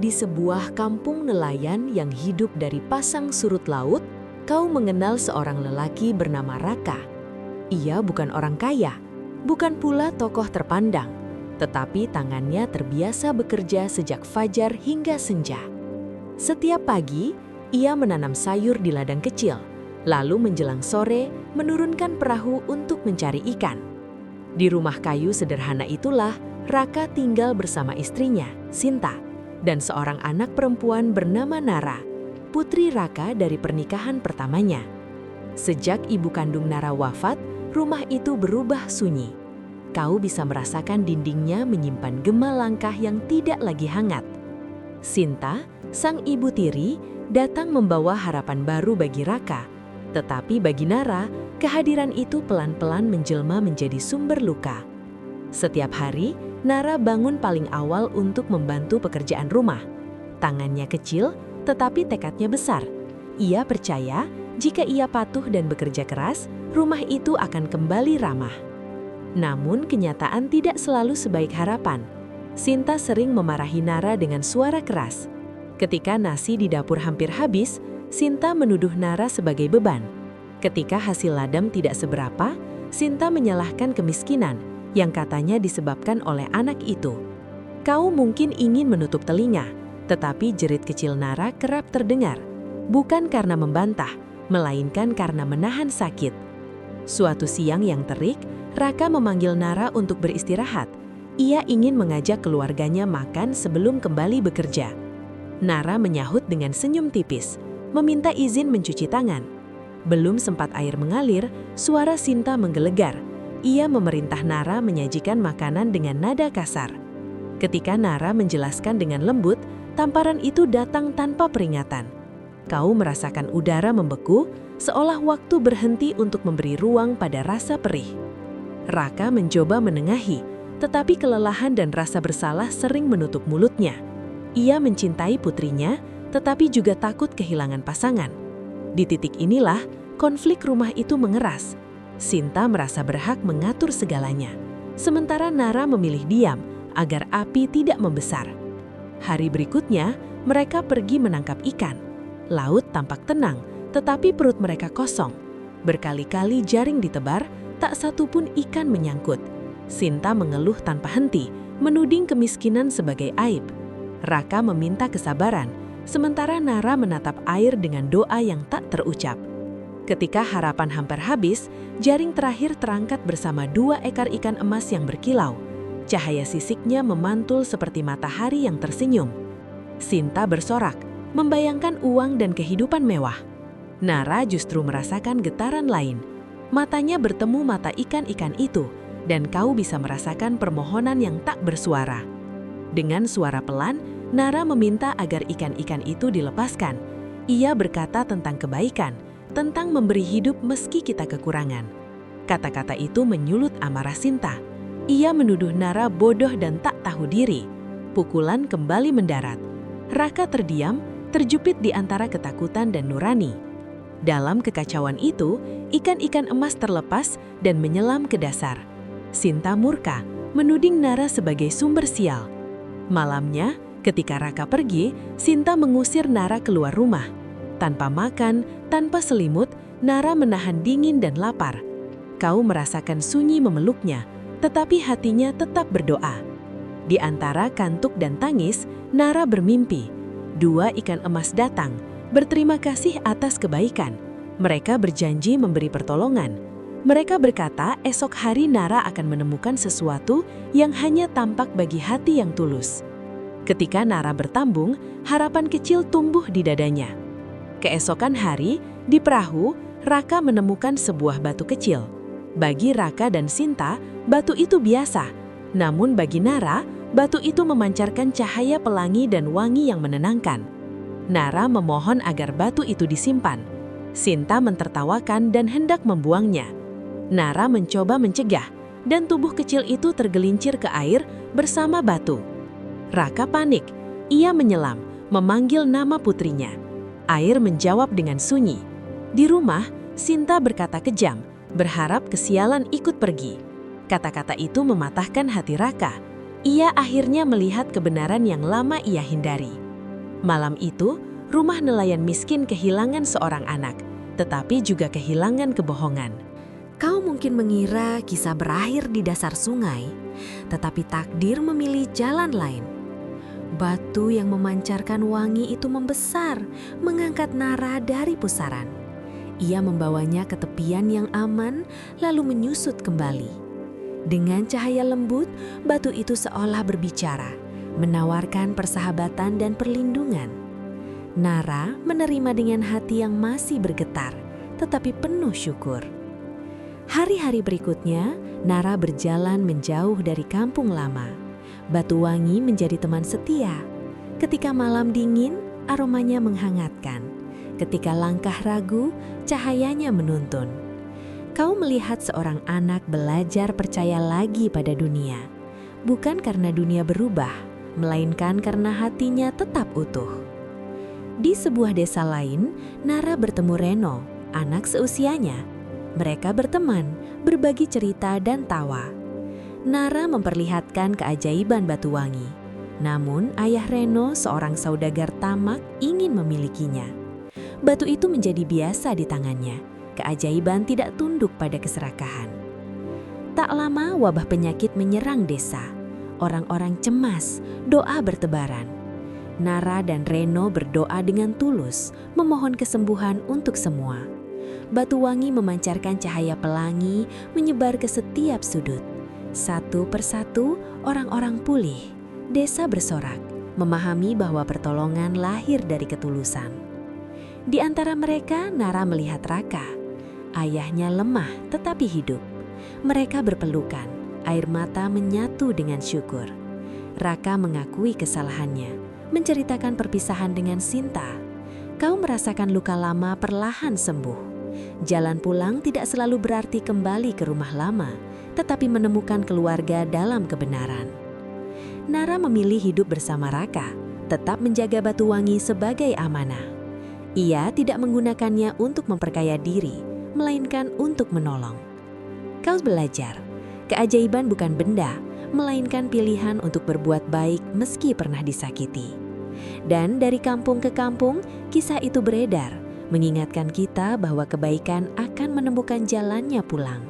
Di sebuah kampung nelayan yang hidup dari pasang surut laut, kau mengenal seorang lelaki bernama Raka. Ia bukan orang kaya, bukan pula tokoh terpandang, tetapi tangannya terbiasa bekerja sejak fajar hingga senja. Setiap pagi, ia menanam sayur di ladang kecil, lalu menjelang sore menurunkan perahu untuk mencari ikan. Di rumah kayu sederhana itulah Raka tinggal bersama istrinya, Sinta, dan seorang anak perempuan bernama Nara, putri Raka dari pernikahan pertamanya. Sejak ibu kandung Nara wafat, rumah itu berubah sunyi. Kau bisa merasakan dindingnya menyimpan gema langkah yang tidak lagi hangat. Sinta, sang ibu tiri, datang membawa harapan baru bagi Raka. Tetapi bagi Nara, kehadiran itu pelan-pelan menjelma menjadi sumber luka. Setiap hari, Nara bangun paling awal untuk membantu pekerjaan rumah. Tangannya kecil, tetapi tekadnya besar. Ia percaya jika ia patuh dan bekerja keras, rumah itu akan kembali ramah. Namun kenyataan tidak selalu sebaik harapan. Sinta sering memarahi Nara dengan suara keras. Ketika nasi di dapur hampir habis, Sinta menuduh Nara sebagai beban. Ketika hasil ladang tidak seberapa, Sinta menyalahkan kemiskinan yang katanya disebabkan oleh anak itu. Kau mungkin ingin menutup telinga, tetapi jerit kecil Nara kerap terdengar, bukan karena membantah, melainkan karena menahan sakit. Suatu siang yang terik, Raka memanggil Nara untuk beristirahat. Ia ingin mengajak keluarganya makan sebelum kembali bekerja. Nara menyahut dengan senyum tipis, meminta izin mencuci tangan. Belum sempat air mengalir, suara Sinta menggelegar. Ia memerintah Nara menyajikan makanan dengan nada kasar. Ketika Nara menjelaskan dengan lembut, tamparan itu datang tanpa peringatan. Kau merasakan udara membeku, seolah waktu berhenti untuk memberi ruang pada rasa perih. Raka mencoba menengahi, tetapi kelelahan dan rasa bersalah sering menutup mulutnya. Ia mencintai putrinya, tetapi juga takut kehilangan pasangan. Di titik inilah, konflik rumah itu mengeras. Sinta merasa berhak mengatur segalanya, sementara Nara memilih diam agar api tidak membesar. Hari berikutnya, mereka pergi menangkap ikan. Laut tampak tenang, tetapi perut mereka kosong. Berkali-kali jaring ditebar, tak satu pun ikan menyangkut. Sinta mengeluh tanpa henti, menuding kemiskinan sebagai aib. Raka meminta kesabaran, sementara Nara menatap air dengan doa yang tak terucap. Ketika harapan hampir habis, jaring terakhir terangkat bersama 2 ekor ikan emas yang berkilau. Cahaya sisiknya memantul seperti matahari yang tersenyum. Sinta bersorak, membayangkan uang dan kehidupan mewah. Nara justru merasakan getaran lain. Matanya bertemu mata ikan-ikan itu, dan kau bisa merasakan permohonan yang tak bersuara. Dengan suara pelan, Nara meminta agar ikan-ikan itu dilepaskan. Ia berkata tentang kebaikan, tentang memberi hidup meski kita kekurangan. Kata-kata itu menyulut amarah Sinta. Ia menuduh Nara bodoh dan tak tahu diri. Pukulan kembali mendarat. Raka terdiam, terjepit di antara ketakutan dan nurani. Dalam kekacauan itu, ikan-ikan emas terlepas dan menyelam ke dasar. Sinta murka, menuding Nara sebagai sumber sial. Malamnya, ketika Raka pergi, Sinta mengusir Nara keluar rumah. Tanpa makan, tanpa selimut, Nara menahan dingin dan lapar. Kau merasakan sunyi memeluknya, tetapi hatinya tetap berdoa. Di antara kantuk dan tangis, Nara bermimpi. 2 ikan emas datang, berterima kasih atas kebaikan. Mereka berjanji memberi pertolongan. Mereka berkata esok hari Nara akan menemukan sesuatu yang hanya tampak bagi hati yang tulus. Ketika Nara bertambung, harapan kecil tumbuh di dadanya. Keesokan hari, di perahu, Raka menemukan sebuah batu kecil. Bagi Raka dan Sinta, batu itu biasa. Namun bagi Nara, batu itu memancarkan cahaya pelangi dan wangi yang menenangkan. Nara memohon agar batu itu disimpan. Sinta mentertawakan dan hendak membuangnya. Nara mencoba mencegah, dan tubuh kecil itu tergelincir ke air bersama batu. Raka panik. Ia menyelam, memanggil nama putrinya. Air menjawab dengan sunyi. Di rumah, Sinta berkata kejam, berharap kesialan ikut pergi. Kata-kata itu mematahkan hati Raka. Ia akhirnya melihat kebenaran yang lama ia hindari. Malam itu, rumah nelayan miskin kehilangan seorang anak, tetapi juga kehilangan kebohongan. Kau mungkin mengira kisah berakhir di dasar sungai, tetapi takdir memilih jalan lain. Batu yang memancarkan wangi itu membesar, mengangkat Nara dari pusaran. Ia membawanya ke tepian yang aman, lalu menyusut kembali. Dengan cahaya lembut, batu itu seolah berbicara, menawarkan persahabatan dan perlindungan. Nara menerima dengan hati yang masih bergetar, tetapi penuh syukur. Hari-hari berikutnya, Nara berjalan menjauh dari kampung lama. Batu wangi menjadi teman setia. Ketika malam dingin, aromanya menghangatkan. Ketika langkah ragu, cahayanya menuntun. Kau melihat seorang anak belajar percaya lagi pada dunia. Bukan karena dunia berubah, melainkan karena hatinya tetap utuh. Di sebuah desa lain, Nara bertemu Reno, anak seusianya. Mereka berteman, berbagi cerita dan tawa. Nara memperlihatkan keajaiban batu wangi. Namun ayah Reno, seorang saudagar tamak, ingin memilikinya. Batu itu menjadi biasa di tangannya. Keajaiban tidak tunduk pada keserakahan. Tak lama wabah penyakit menyerang desa. Orang-orang cemas, doa bertebaran. Nara dan Reno berdoa dengan tulus, memohon kesembuhan untuk semua. Batu wangi memancarkan cahaya pelangi, menyebar ke setiap sudut. Satu persatu, orang-orang pulih. Desa bersorak, memahami bahwa pertolongan lahir dari ketulusan. Di antara mereka, Nara melihat Raka. Ayahnya lemah tetapi hidup. Mereka berpelukan. Air mata menyatu dengan syukur. Raka mengakui kesalahannya, menceritakan perpisahan dengan Sinta. Kau merasakan luka lama perlahan sembuh. Jalan pulang tidak selalu berarti kembali ke rumah lama, tetapi menemukan keluarga dalam kebenaran. Nara memilih hidup bersama Raka, tetap menjaga batu wangi sebagai amanah. Ia tidak menggunakannya untuk memperkaya diri, melainkan untuk menolong. Kau belajar. Keajaiban bukan benda, melainkan pilihan untuk berbuat baik meski pernah disakiti. Dan dari kampung ke kampung, kisah itu beredar, mengingatkan kita bahwa kebaikan akan menemukan jalannya pulang.